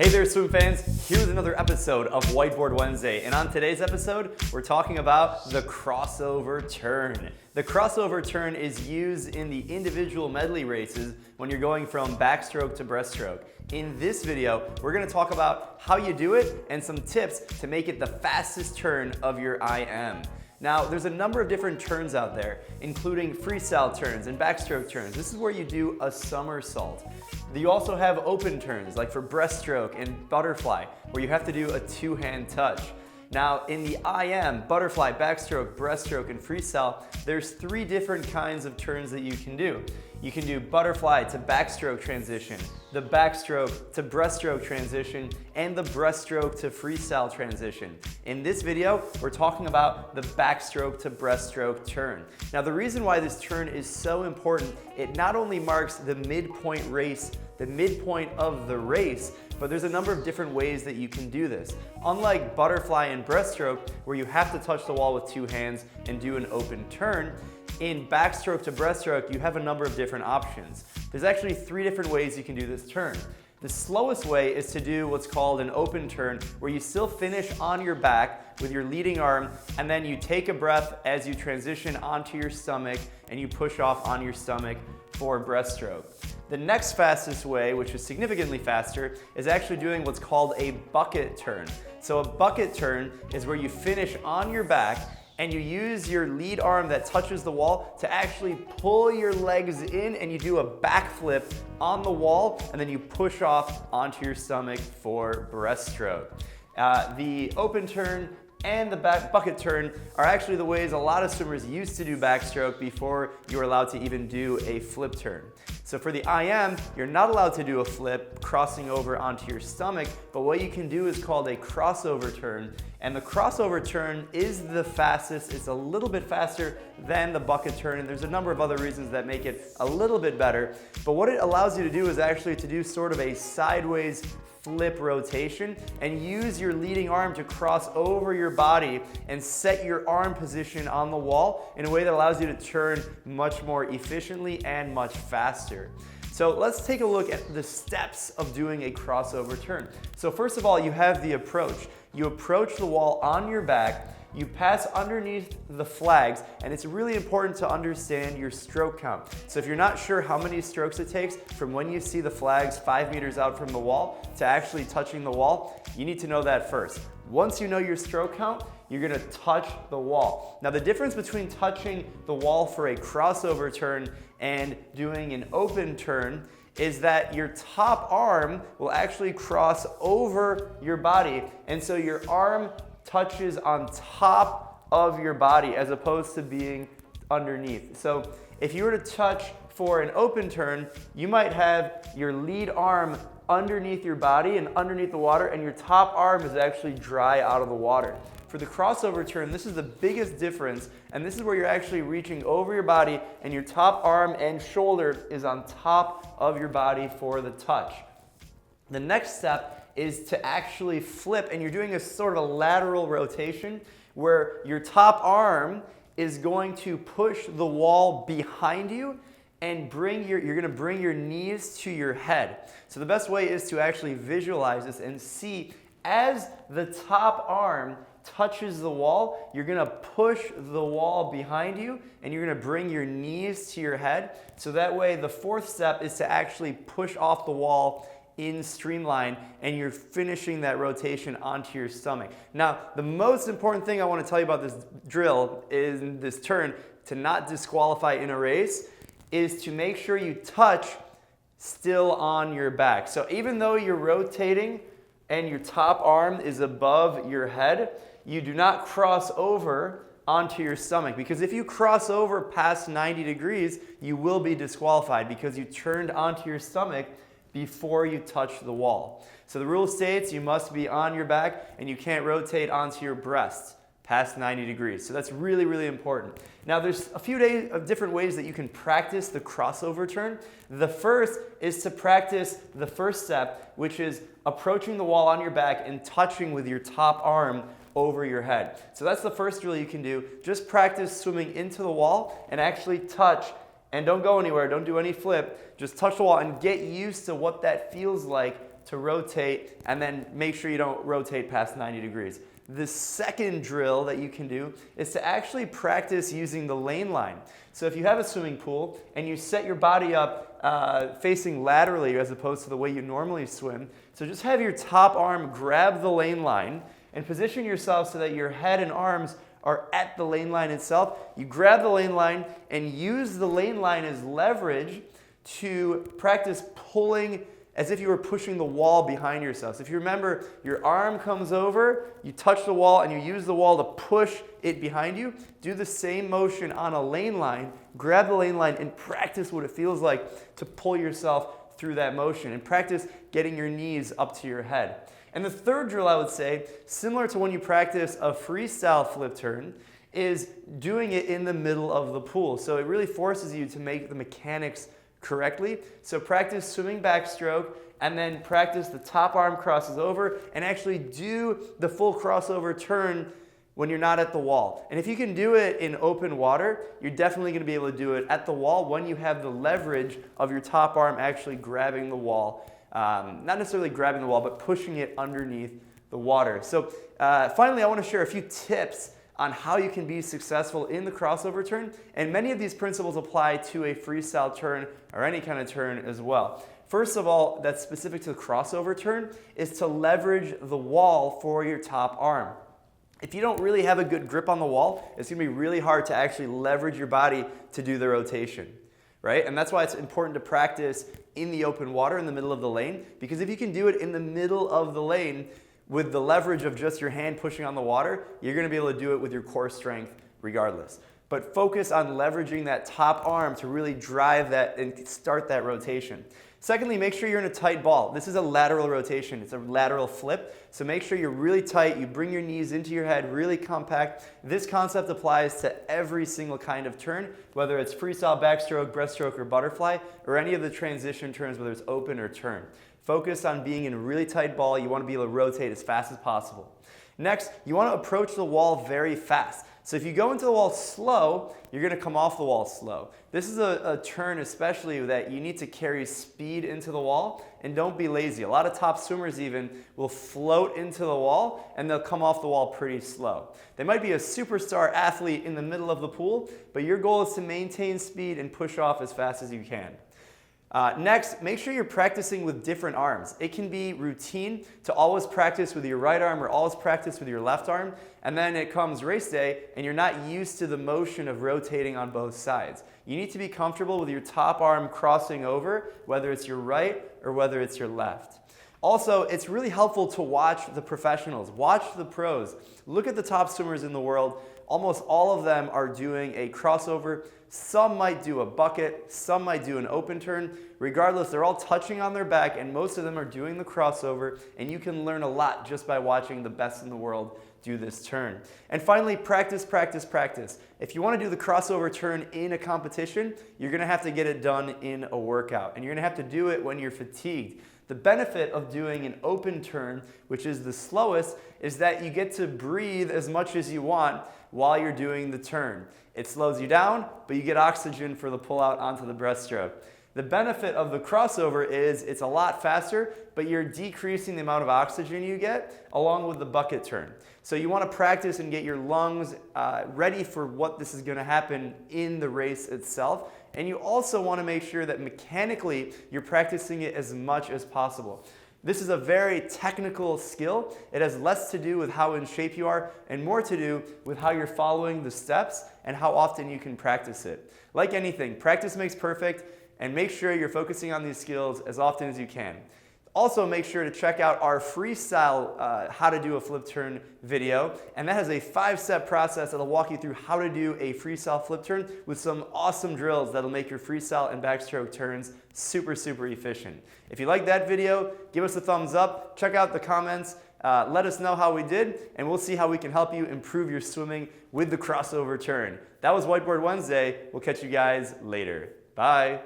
Hey there, swim fans. Here's another episode of Whiteboard Wednesday, and on today's episode, we're talking about the crossover turn. The crossover turn is used in the individual medley races when you're going from backstroke to breaststroke. In this video, we're going to talk about how you do it and some tips to make it the fastest turn of your IM. Now, there's a number of different turns out there, including freestyle turns and backstroke turns. This is where you do a somersault. You also have open turns, like for breaststroke and butterfly, where you have to do a two-hand touch. Now, in the IM, butterfly, backstroke, breaststroke, and freestyle, there's three different kinds of turns that you can do. You can do butterfly to backstroke transition, the backstroke to breaststroke transition, and the breaststroke to freestyle transition. In this video, we're talking about the backstroke to breaststroke turn. Now, the reason why this turn is so important, it not only marks the midpoint race, the midpoint of the race, but there's a number of different ways that you can do this. Unlike butterfly and breaststroke, where you have to touch the wall with two hands and do an open turn, in backstroke to breaststroke, you have a number of different options. There's actually three different ways you can do this turn. The slowest way is to do what's called an open turn, where you still finish on your back with your leading arm, and then you take a breath as you transition onto your stomach and you push off on your stomach for breaststroke. The next fastest way, which is significantly faster, is actually doing what's called a bucket turn. So a bucket turn is where you finish on your back and you use your lead arm that touches the wall to actually pull your legs in, and you do a backflip on the wall, and then you push off onto your stomach for breaststroke. The open turn and the bucket turn are actually the ways a lot of swimmers used to do backstroke before you were allowed to even do a flip turn. So for the IM, you're not allowed to do a flip crossing over onto your stomach, but what you can do is called a crossover turn. And the crossover turn is the fastest. It's a little bit faster than the bucket turn, and there's a number of other reasons that make it a little bit better. But what it allows you to do is actually to do sort of a sideways flip rotation and use your leading arm to cross over your body and set your arm position on the wall in a way that allows you to turn much more efficiently and much faster. So let's take a look at the steps of doing a crossover turn. So first of all, you have the approach. You approach the wall on your back, you pass underneath the flags, and it's really important to understand your stroke count. So if you're not sure how many strokes it takes from when you see the flags 5 meters out from the wall to actually touching the wall, you need to know that first. Once you know your stroke count, you're gonna touch the wall. Now, the difference between touching the wall for a crossover turn and doing an open turn is that your top arm will actually cross over your body, and so your arm touches on top of your body as opposed to being underneath. So if you were to touch for an open turn, you might have your lead arm underneath your body and underneath the water, and your top arm is actually dry out of the water. For the crossover turn, this is the biggest difference, and this is where you're actually reaching over your body and your top arm and shoulder is on top of your body for the touch. The next step is to actually flip, and you're doing a sort of a lateral rotation where your top arm is going to push the wall behind you and you're gonna bring your knees to your head. So the best way is to actually visualize this and see as the top arm touches the wall, you're gonna push the wall behind you and you're gonna bring your knees to your head. So that way the fourth step is to actually push off the wall in streamline, and you're finishing that rotation onto your stomach. Now, the most important thing I want to tell you about this drill in this turn to not disqualify in a race is to make sure you touch still on your back. So even though you're rotating and your top arm is above your head, you do not cross over onto your stomach, because if you cross over past 90 degrees, you will be disqualified because you turned onto your stomach before you touch the wall. So the rule states you must be on your back and you can't rotate onto your breast past 90 degrees. So that's really, really important. Now there's a few different ways that you can practice the crossover turn. The first is to practice the first step, which is approaching the wall on your back and touching with your top arm over your head. So that's the first drill you can do. Just practice swimming into the wall and actually touch, and don't go anywhere, don't do any flip. Just touch the wall and get used to what that feels like to rotate, and then make sure you don't rotate past 90 degrees. The second drill that you can do is to actually practice using the lane line. So if you have a swimming pool and you set your body up facing laterally as opposed to the way you normally swim, so just have your top arm grab the lane line and position yourself so that your head and arms are at the lane line itself. You grab the lane line and use the lane line as leverage to practice pulling as if you were pushing the wall behind yourself. So if you remember, your arm comes over, you touch the wall, and you use the wall to push it behind you. Do the same motion on a lane line, grab the lane line, and practice what it feels like to pull yourself through that motion, and practice getting your knees up to your head. And the third drill, I would say, similar to when you practice a freestyle flip turn, is doing it in the middle of the pool. So it really forces you to make the mechanics correctly. So practice swimming backstroke, and then practice the top arm crosses over, and actually do the full crossover turn when you're not at the wall. And if you can do it in open water, you're definitely going to be able to do it at the wall when you have the leverage of your top arm actually grabbing the wall. Not necessarily grabbing the wall, but pushing it underneath the water. So finally, I want to share a few tips on how you can be successful in the crossover turn, and many of these principles apply to a freestyle turn or any kind of turn as well. First of all, that's specific to the crossover turn, is to leverage the wall for your top arm. If you don't really have a good grip on the wall, it's going to be really hard to actually leverage your body to do the rotation, right? And that's why it's important to practice in the open water in the middle of the lane, because if you can do it in the middle of the lane, with the leverage of just your hand pushing on the water, you're going to be able to do it with your core strength regardless. But focus on leveraging that top arm to really drive that and start that rotation. Secondly, make sure you're in a tight ball. This is a lateral rotation. It's a lateral flip. So make sure you're really tight. You bring your knees into your head, really compact. This concept applies to every single kind of turn, whether it's freestyle, backstroke, breaststroke, or butterfly, or any of the transition turns, whether it's open or turn. Focus on being in a really tight ball. You want to be able to rotate as fast as possible. Next, you want to approach the wall very fast. So if you go into the wall slow, you're going to come off the wall slow. This is a turn especially that you need to carry speed into the wall, and don't be lazy. A lot of top swimmers even will float into the wall and they'll come off the wall pretty slow. They might be a superstar athlete in the middle of the pool, but your goal is to maintain speed and push off as fast as you can. Next, make sure you're practicing with different arms. It can be routine to always practice with your right arm or always practice with your left arm, and then it comes race day and you're not used to the motion of rotating on both sides. You need to be comfortable with your top arm crossing over, whether it's your right or whether it's your left. Also, it's really helpful to watch the professionals, watch the pros. Look at the top swimmers in the world. Almost all of them are doing a crossover. Some might do a bucket, some might do an open turn. Regardless, they're all touching on their back, and most of them are doing the crossover, and you can learn a lot just by watching the best in the world do this turn. And finally, practice, practice, practice. If you want to do the crossover turn in a competition, you're going to have to get it done in a workout, and you're going to have to do it when you're fatigued. The benefit of doing an open turn, which is the slowest, is that you get to breathe as much as you want while you're doing the turn. It slows you down, but you get oxygen for the pullout onto the breaststroke. The benefit of the crossover is it's a lot faster, but you're decreasing the amount of oxygen you get along with the bucket turn. So you want to practice and get your lungs ready for what this is going to happen in the race itself. And you also want to make sure that mechanically you're practicing it as much as possible. This is a very technical skill. It has less to do with how in shape you are and more to do with how you're following the steps and how often you can practice it. Like anything, practice makes perfect, and make sure you're focusing on these skills as often as you can. Also, make sure to check out our freestyle how to do a flip turn video, and that has a 5-step process that'll walk you through how to do a freestyle flip turn with some awesome drills that'll make your freestyle and backstroke turns super, super efficient. If you like that video, give us a thumbs up, check out the comments, let us know how we did, and we'll see how we can help you improve your swimming with the crossover turn. That was Whiteboard Wednesday. We'll catch you guys later. Bye.